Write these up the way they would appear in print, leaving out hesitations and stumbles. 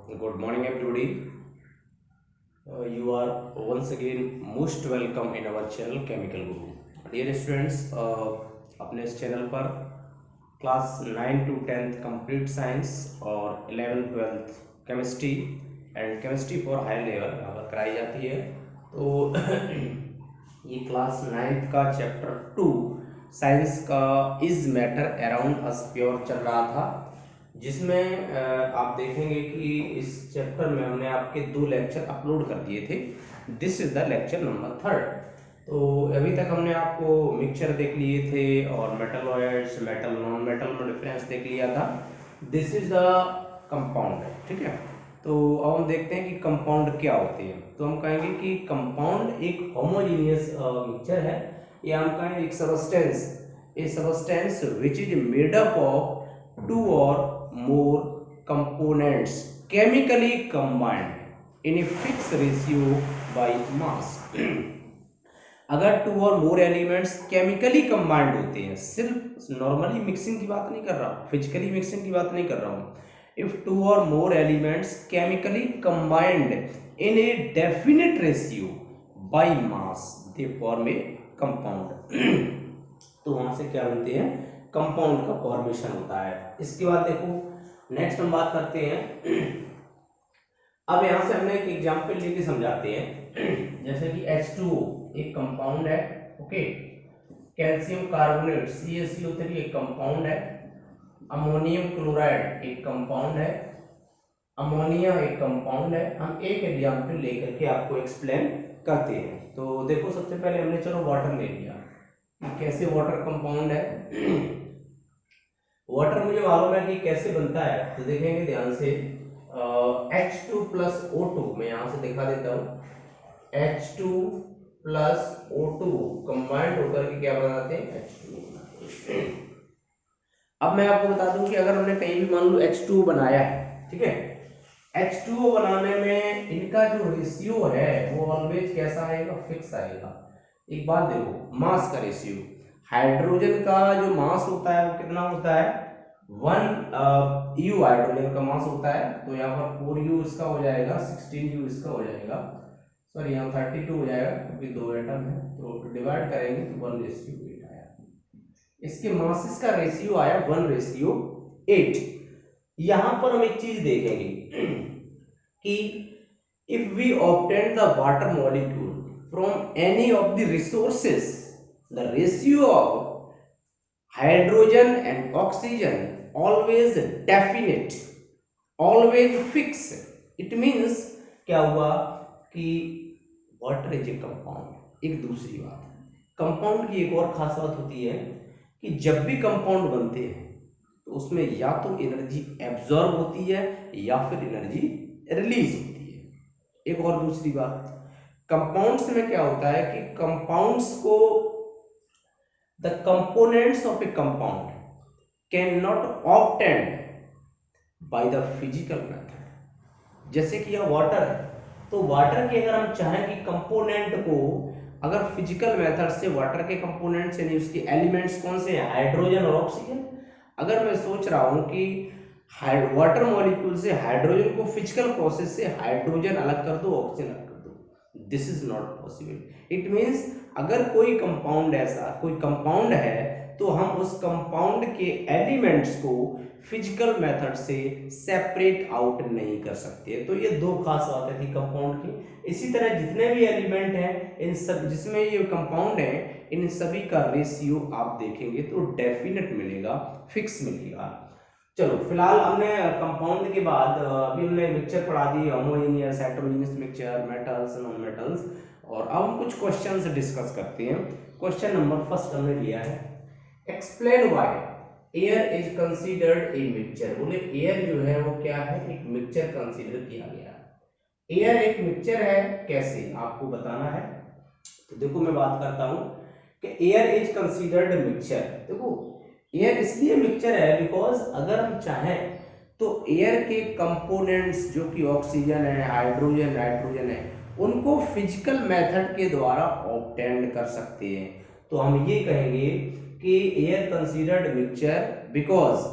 Good morning, everybody. You are once again most welcome in our channel Chemical Guru. Dear students, अपने इस channel पर class 9 to 10th complete science और 11th 12th chemistry and chemistry for high level यहाँ पर कराई जाती है। तो ये क्लास 9th का चैप्टर 2 साइंस का is matter around us pure चल रहा था, जिसमें आप देखेंगे कि इस चैप्टर में हमने आपके 2 लेक्चर अपलोड कर दिए थे। This is the lecture number 3। तो अभी तक हमने आपको मिक्सचर देख लिए थे और मेटलॉइड्स, मेटल नॉन मेटल में डिफरेंस देख लिया था। दिस इज द कंपाउंड, ठीक है। तो अब हम देखते हैं कि कंपाउंड क्या होते हैं। तो हम कहेंगे कि कंपाउंड एक होमोजीनियस मिक्सचर है, या हम कहेंगे एक substance, A substance which is made up of 2 or more components chemically combined in a fixed ratio by mass। अगर 2 और मोर एलिमेंट्स केमिकली कंबाइंड होते हैं, सिर्फ नॉर्मली मिक्सिंग की बात नहीं कर रहा हूँ, फिजिकली मिक्सिंग की बात नहीं कर रहा हूँ। इफ 2 और more elements chemically combined in a definite ratio by mass they form A compound. तो वहां से क्या बनते हैं, कंपाउंड का फॉर्मेशन होता है। इसके बाद देखो नेक्स्ट हम बात करते हैं। अब यहां से हमने एक एग्जांपल लेके समझाते हैं। जैसे कि H2O एक कंपाउंड है, ओके। कैल्शियम कार्बोनेट CaCO3 एक कंपाउंड है। अमोनियम क्लोराइड एक कंपाउंड है। अमोनिया एक कंपाउंड है। हम एक एग्जांपल लेकर के आपको एक्सप्लेन करते हैं। तो देखो सबसे पहले हमने चलो वाटर ले लिया, कैसे वाटर कंपाउंड है। वाटर मुझे मालूम है कि कैसे बनता है, तो देखेंगे ध्यान से। H2 plus O2 मैं यहां से दिखा देता हूं। H2 plus O2 कंबाइंड होकर के क्या बनाते हैं, H2O। अब मैं आपको बता दूं कि अगर हमने कहीं भी मान लो H2O बनाया है, ठीक है, H2O बनाने में इनका जो रेशियो है वो ऑलवेज कैसा आएगा, फिक्स आएगा। एक बात देखो, मास का रेशियो, हाइड्रोजन का जो मास होता है वो कितना होता है, 1 U हाइड्रोजन का मास होता है। तो यहाँ पर 4U इसका हो जाएगा, 16U इसका हो जाएगा, सॉरी यहाँ 32 हो जाएगा क्योंकि 2 एटम है। तो डिवाइड करेंगे तो 1:8 आया। इसके मासेस का रेशियो आया 1:8। यहां पर हम एक चीज देखेंगे कि if we obtain the water molecule from any of the resources, the ratio of hydrogen and oxygen always definite, always fixed। it means क्या हुआ कि water is a compound। एक दूसरी बात, कंपाउंड की एक और खास बात होती है कि जब भी कंपाउंड बनते हैं तो उसमें या तो एनर्जी एब्जॉर्ब होती है या फिर एनर्जी रिलीज होती है। एक और दूसरी बात, कंपाउंड्स में क्या होता है कि कंपाउंड्स को the components of a compound cannot obtained by the physical method। जैसे कि यह वाटर है, तो वाटर के अगर हम चाहें कि कंपोनेंट को, अगर फिजिकल मेथड से वाटर के कंपोनेंट्स यानी उसके एलिमेंट्स कौन से हैं, हाइड्रोजन और ऑक्सीजन। अगर मैं सोच रहा हूं कि वाटर मॉलिक्यूल से हाइड्रोजन को फिजिकल प्रोसेस से हाइड्रोजन अलग कर दो, ऑक्सीजन अलग कर दो, this is not possible. It means अगर कोई कंपाउंड, ऐसा कोई कंपाउंड है तो हम उस कंपाउंड के एलिमेंट्स को फिजिकल मेथड से सेपरेट आउट नहीं कर सकते। तो ये 2 खास बातें थी कंपाउंड की। इसी तरह जितने भी एलिमेंट हैं, इन सब जिसमें ये कंपाउंड है, इन सभी का रेशियो आप देखेंगे तो डेफिनेट मिलेगा, फिक्स मिलेगा। चलो फिलहाल हमने कंपाउंड के बाद अभी हमने मिक्सचर पढ़ा दी, homogeneous, heterogeneous mixture, metals, non metals, और अब हम कुछ क्वेश्चंस डिस्कस करते हैं। क्वेश्चन नंबर फर्स्ट हमने लिया है, explain why air is considered a mixture. बोले एयर जो है वो क्या है, एक मिक्सचर कंसीडर किया गया। एयर एक मिक्सचर है, कैसे आपको बताना है। तो देखो मैं बात करता हूं कि एयर इज कंसीडर्ड मिक्सचर। देखो एयर इसलिए मिक्सचर है बिकॉज अगर हम चाहें तो एयर के कंपोनेंट्स जो कि ऑक्सीजन है, हाइड्रोजन, नाइट्रोजन है, उनको फिजिकल मेथड के द्वारा ऑब्टेन कर सकते हैं। तो हम ये कहेंगे कि air considered mixture because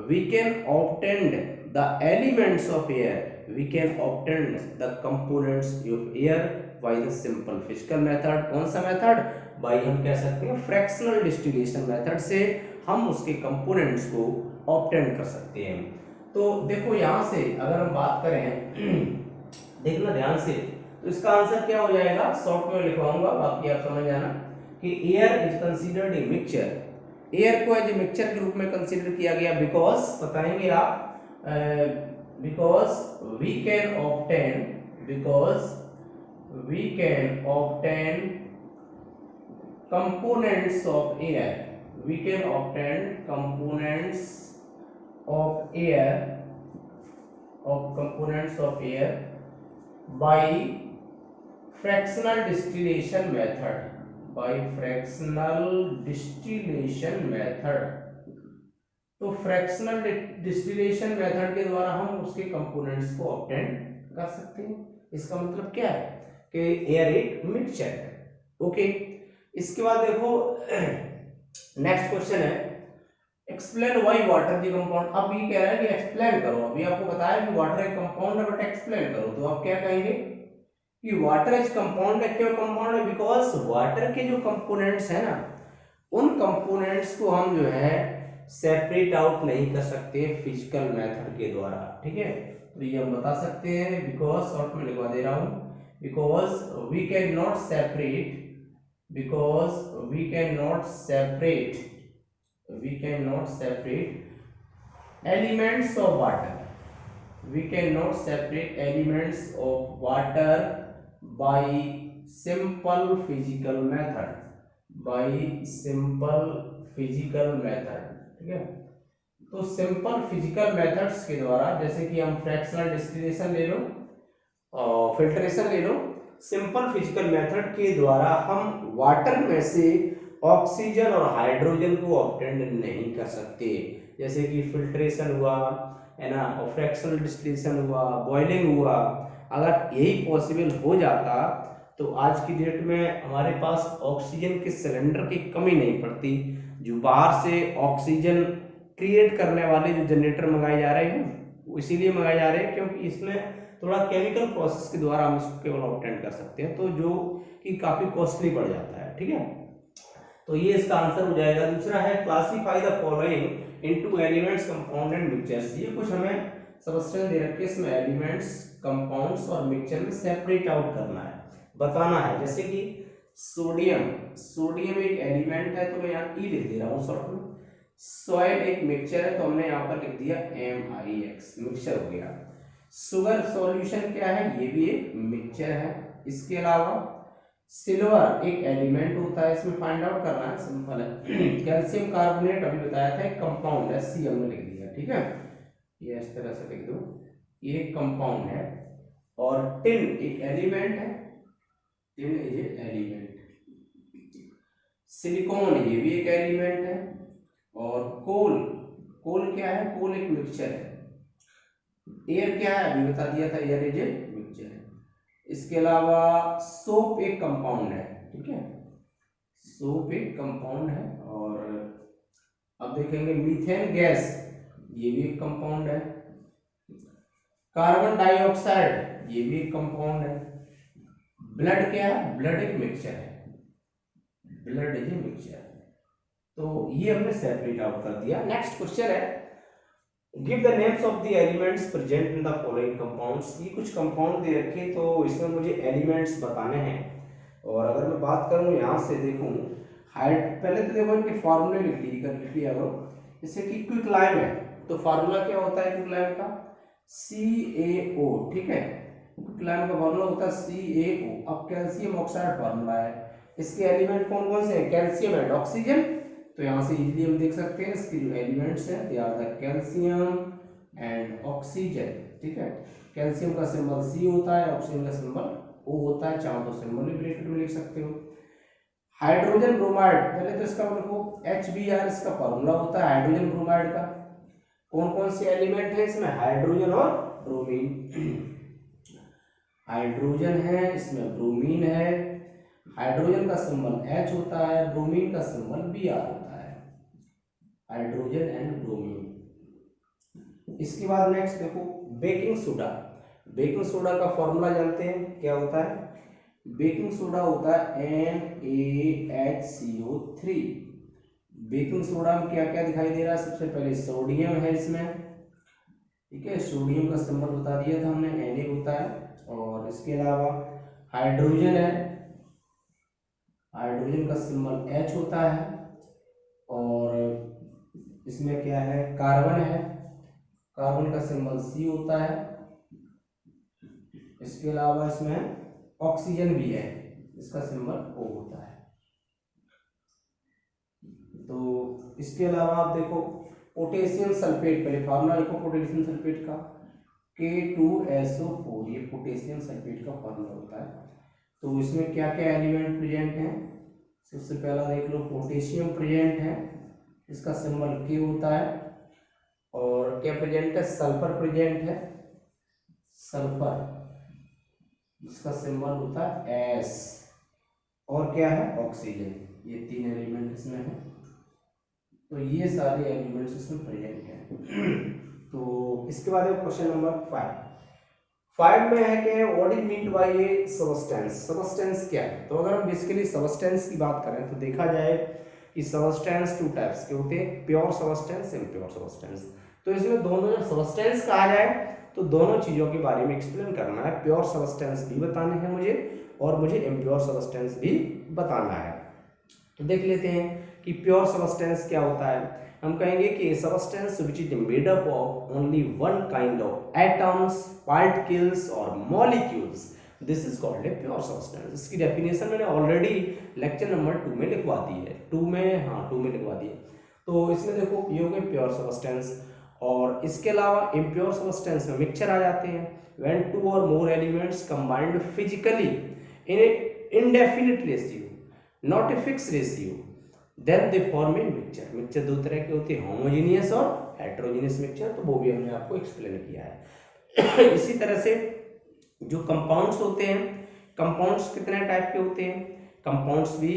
we can obtain the elements of air, we can obtain the components of air by the simple physical method. कौन सा मेथड? बाई हम कह सकते हैं फ्रैक्शनल डिस्टिलेशन मेथड से हम उसके कंपोनेंट्स को ऑब्टेन कर सकते हैं। तो देखो यहाँ से अगर हम बात करें देखना ध्यान से, तो इसका आंसर क्या हो जाएगा, शॉर्ट में लिखवाऊंगा, बाकी आप समझ जाना कि air is considered a mixture. Air को एज ए मिक्सचर के रूप में कंसीडर किया गया बिकॉज, बताएंगे आप, because we can obtain components of air, we can obtain components of air by fractional distillation method, तो फ्रैक्शनल डिस्टिलेशन मेथड के द्वारा हम उसके कंपोनेंट्स को ऑब्टेन कर सकते हैं। इसका मतलब क्या है कि एयर एक मिक्सचर है। ओके, इसके बाद देखो नेक्स्ट क्वेश्चन है, explain why water the compound. अब ये कह रहा है कि एक्सप्लेन करो, अभी आपको बताया कि वाटर एक कंपाउंड है, बट एक्सप्लेन करो, तो आप क्या कहेंगे कि वाटर इज कंपाउंड है। क्यों कंपाउंड है? बिकॉज वाटर के जो कंपोनेंट्स है ना, उन कंपोनेंट्स को हम जो है सेपरेट आउट नहीं कर सकते फिजिकल मेथड के द्वारा। ठीक है, तो ये हम बता सकते हैं, बिकॉज शॉर्ट में लिखवा दे रहा हूं, because we can not separate elements of water by simple physical method. ठीक है, तो सिंपल फिजिकल मेथड्स के द्वारा, जैसे कि हम फ्रैक्शनल डिस्टिलेशन ले लो, फिल्ट्रेशन ले लो, सिंपल फिजिकल मेथड के द्वारा हम वाटर में से ऑक्सीजन और हाइड्रोजन को ऑब्टेन नहीं कर सकते। जैसे कि फिल्ट्रेशन हुआ है ना, और फ्रैक्शनल डिस्टिलेशन हुआ, बॉइलिंग हुआ, अगर यही पॉसिबल हो जाता तो आज की डेट में हमारे पास ऑक्सीजन के सिलेंडर की कमी नहीं पड़ती। जो बाहर से ऑक्सीजन क्रिएट करने वाले जो जनरेटर मंगाए जा रहे हैं, वो इसीलिए मंगाए जा रहे हैं क्योंकि इसमें थोड़ा केमिकल प्रोसेस के द्वारा हम इसको केवल ऑब्टेन कर सकते हैं, तो जो कि काफ़ी कॉस्टली पड़ जाता है। ठीक है, तो ये इसका आंसर हो जाएगा। दूसरा है classify the following into elements, compound and mixtures. ये कुछ हमें सब्सटेंस दे रखे, इसमें एलिमेंट्स, कंपाउंड्स और मिक्सचर में सेपरेट आउट करना है, बताना है। जैसे कि सोडियम एक एलिमेंट है, तो मैं यहाँ ई लिख दे रहा हूँ शॉर्ट में। सॉइल एक मिक्सचर है, तो हमने यहाँ पर लिख दिया MIX, मिक्सचर हो गया। शुगर सॉल्यूशन क्या है? ये भी एक मिक्सचर है। इसके अलावा सिल्वर एक एलिमेंट होता है, इसमें फाइंड आउट करना है, सिंपल है। कैल्शियम कार्बोनेट अभी बताया था एक कंपाउंड है, C हमने लिख दिया। ठीक है, ये इस तरह से लिख दो, ये एक कंपाउंड है। और टिन एक एलिमेंट है, tin is a element. Silicon ये भी एक एलिमेंट है। और कोल क्या है? कोल एक मिक्सचर है। एयर क्या है? अभी बता दिया था, एयर इज ए मिक्सचर है। इसके अलावा सोप एक कंपाउंड है। ठीक है, सोप एक कंपाउंड है। और अब देखेंगे मीथेन गैस, ये भी एक कंपाउंड है। कार्बन डाइऑक्साइड ये भी एक कंपाउंड है। ब्लड क्या है? ब्लड एक मिक्सचर है, ब्लड इज ए मिक्सचर। तो ये हमने सेपरेट आउट कर दिया। नेक्स्ट क्वेश्चन है, give the names of the elements present in the following compounds. ये कुछ कंपाउंड दे रखे, तो इसमें मुझे एलिमेंट्स बताने हैं। और अगर मैं बात करूं यहाँ से देखूं, पहले तो देखो इनके फार्मूले लिख लिया करो। जैसे कि क्विकलाइम है, तो फार्मूला क्या होता है क्विकलाइम का? CaO। ठीक है, क्विकलाइम का फार्मूला होता है CaO। अब कैल्शियम ऑक्साइड फार्मूला है, इसके एलिमेंट कौन कौन से हैं? Calcium and oxygen. तो यहाँ से इजीली हम देख सकते हैं इसके जो एलिमेंट्स हैं, they are the calcium and oxygen. ठीक है, कैल्शियम का सिंबल C होता है, ऑक्सीजन का सिंबल O होता है। चाहो तो सिंबल भी ब्रैकेट में लिख सकते हो। हाइड्रोजन ब्रोमाइड, पहले तो इसका लिखो HBr, इसका फॉर्मूला होता है हाइड्रोजन ब्रोमाइड का। कौन कौन से एलिमेंट है इसमें? हाइड्रोजन और ब्रोमीन। हाइड्रोजन है, इसमें ब्रोमीन है। हाइड्रोजन का सिंबल H होता है, ब्रोमीन का सिंबल Br होता है। Hydrogen and bromine. इसके बाद नेक्स्ट देखो बेकिंग सोडा। बेकिंग सोडा का फॉर्मूला जानते हैं क्या होता है? बेकिंग सोडा होता है NaHCO3। बेकिंग सोडा में क्या क्या दिखाई दे रहा है? सबसे पहले सोडियम है इसमें, ठीक है, सोडियम का सिंबल बता दिया था हमने, Na होता है। और इसके अलावा हाइड्रोजन है, हाइड्रोजन का सिंबल H होता है। और इसमें क्या है? कार्बन है, कार्बन का सिंबल C होता है। इसके अलावा इसमें ऑक्सीजन भी है, इसका सिंबल O होता है। तो इसके अलावा आप देखो पोटेशियम सल्फेट, पहले फार्मूला लिखो पोटेशियम सल्फेट का, K2SO4, ये पोटेशियम सल्फेट का फार्मूला होता है। तो इसमें क्या क्या एलिमेंट प्रेजेंट हैं? सबसे पहला देख लो पोटेशियम प्रेजेंट है, इसका सिंबल K होता है। और क्या प्रेजेंट है? सल्फर प्रेजेंट है, सल्फर, इसका सिंबल होता है S। और क्या है? ऑक्सीजन। ये तीन एलिमेंट इसमें है। तो ये सारे एलिमेंट्स इसमें प्रेजेंट हैं। तो इसके बाद क्वेश्चन नंबर 5 में है कि what is mean by A substance. Substance क्या है? तो अगर हम बेसिकली सबस्टेंस की बात करें तो देखा जाए कि सबस्टेंस टू टाइप्स के होते हैं, प्योर सबस्टेंस, इम्प्योर सबस्टेंस। तो इसमें दोनों जब सबस्टेंस कहा जाए तो दोनों चीज़ों के बारे में एक्सप्लेन करना है। प्योर सबस्टेंस भी बताने हैं मुझे और मुझे इम्प्योर सबस्टेंस भी बताना है। तो देख लेते हैं कि प्योर सबस्टेंस क्या होता है। हम कहेंगे कि substance which is made up of only one kind of atoms, particles और molecules, this is called a pure substance. इसकी डेफिनेशन मैंने ऑलरेडी लेक्चर नंबर 2 में लिखवा दी है, 2 में लिखवा दी है। तो इसमें देखो ये हो गए प्योर सबस्टेंस। और इसके अलावा इम्प्योर सबस्टेंस में मिक्सचर आ जाते हैं, when two or more elements combined physically in a indefinite ratio, not a fix ratio, then they form a mixture. Mixture दो तरह के होते हैं, होमोजेनियस और हेटेरोजेनियस मिक्सचर, तो वो भी हमने आपको एक्सप्लेन किया है। इसी तरह से जो कंपाउंड्स होते हैं, कंपाउंड्स कितने टाइप के होते हैं? कंपाउंड्स भी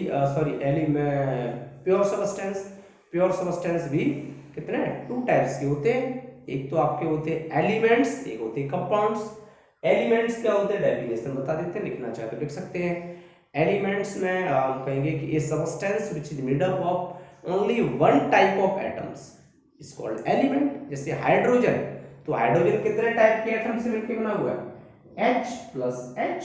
प्योर सबस्टेंस भी कितने? 2 टाइप्स के होते हैं। एक तो आपके होते हैं एलिमेंट्स, एक होते हैं कंपाउंड्स। एलिमेंट्स क्या होते हैं? डेफिनेशन बता देते हैं, लिखना चाहे तो लिख सकते हैं। एलिमेंट्स में हम कहेंगे कि ये substance which is made up of only one type of atoms is called element. जैसे हाइड्रोजन, तो हाइड्रोजन कितने टाइप के एटम से मिलकर बना हुआ है? H + H,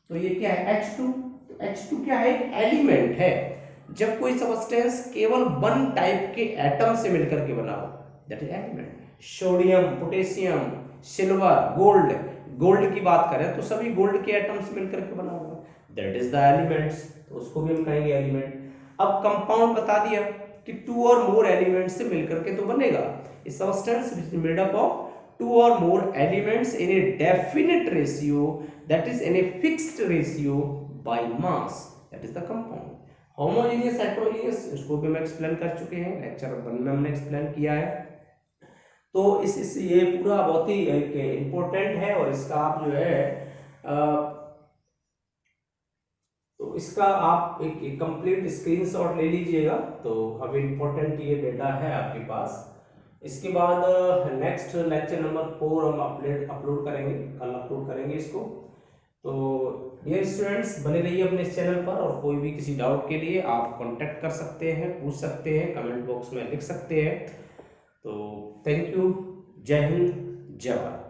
तो ये क्या है? H2। तो H2 क्या है? एक एलिमेंट है। जब कोई सबस्टेंस केवल वन टाइप के एटम से मिलकर के बना हो, that is element. Sodium, potassium, silver, gold, gold की बात करें तो सभी गोल्ड के एटम से मिलकर के बना हुआ, दैट इज द एलिमेंट्स, तो उसको भी हम कहेंगे एलिमेंट। अब कंपाउंड बता दिया कि 2 और मोर एलिमेंट से मिलकर के तो बनेगा। इस substance which is made up of 2 or more elements in a definite ratio, that is in a fixed ratio by mass, that is the compound. homogeneous, heterogeneous, इसको भी मैं एक्सप्लेन कर चुके हैं, लेक्चर 1 में हमने एक्सप्लेन किया है। तो इस ये पूरा बहुत ही इम्पोर्टेंट है और इसका आप जो है तो इसका आप एक कंप्लीट स्क्रीनशॉट ले लीजिएगा। तो अब इम्पोर्टेंट ये डेटा है आपके पास। इसके बाद नेक्स्ट लेक्चर नंबर 4 हम अपलोड करेंगे, कल अपलोड करेंगे इसको। तो डियर स्टूडेंट्स बने रहिए अपने इस चैनल पर, और कोई भी किसी डाउट के लिए आप कांटेक्ट कर सकते हैं, पूछ सकते हैं, कमेंट बॉक्स में लिख सकते हैं। तो थैंक यू, जय हिंद, जय भारत।